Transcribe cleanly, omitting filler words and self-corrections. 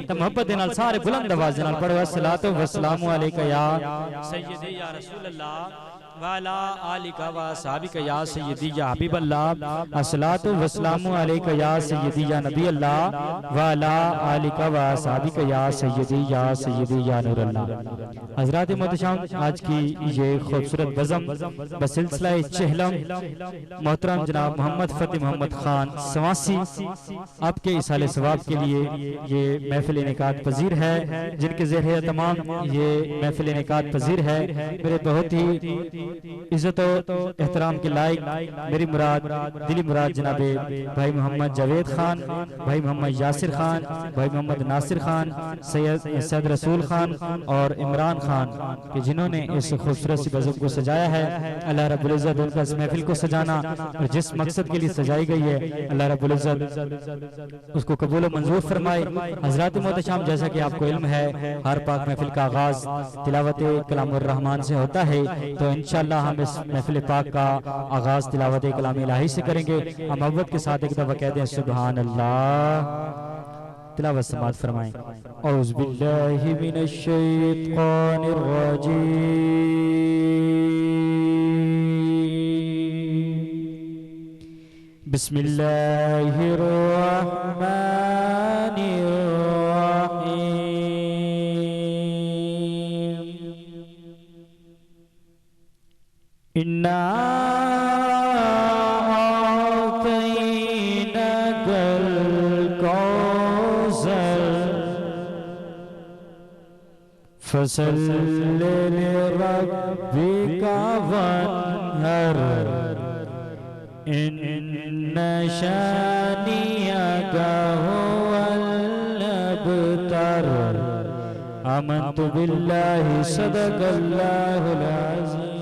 तो मोहब्बत दे नाल सारे बुलंद आवाज़ नाल पढ़ो अस्सलातु वस्सलामु अलैका या सय्यदी या रसूल अल्लाह वाला आलिका व साबिका या सय्यदी या हबीब अल्लाह अस्सलातु वस्सलामु अलैका या सय्यदी या नबी अल्लाह वाला आलिका व साबिका या सय्यदी या नूर अल्लाह। हज़रात मोहतरम, आज की ये खूबसूरत बज़म बसिलसिला चहलम मोहतरम जनाब मोहम्मद फ़तेह मोहम्मद खान सवासी आपके इसाले सवाब के लिए ये महफिल इनेकाद पजीर है, जिनके ज़रिए तमाम ये महफिल इनेकाद पजीर है। मेरे बहुत ही इज्जत और एहतराम के लायक मेरी मुराद दिली मुराद जनाबे भाई मोहम्मद जावेद खान, भाई मोहम्मद यासिर खान, भाई मोहम्मद नासिर खान, सैयद रसूल खान और इमरान खान कि जिन्होंने इस खूबसूरत सी बज़म को सजाया है। अल्लाह रब्बुल इज़्ज़त उनका इस महफिल को सजाना और जिस मकसद के लिए सजाई गई है अल्लाह रब्बुल इज़्ज़त उसको कबूल मंजूर फरमाए। हज़रात मोहतरम, जैसा कि आपको इल्म है हर पाक महफिल का आगाज़ तिलावत कलामुर रहमान से होता है, तो इंशाअल्लाह हम इस महफिल पाक का आगाज़ तिलावत कलाम इलाही से करेंगे। हम मोहब्बत के साथ एक दफ़ा कहते हैं सुभान अल्लाह। तिलावत समाअत फरमाएं। औज़ु बिल्लाहि मिनश शैतानिर रजीम। बिस्मिल्लाहिर रहमानिर रहीम। इन्ना आतैनाकल कौसर फसल्लि लिरब्बिका वन्हर इन्न शानिअका हुवल अबतर। आमन्तु बिल्लाहि सदक़ल्लाहुल अज़ीम।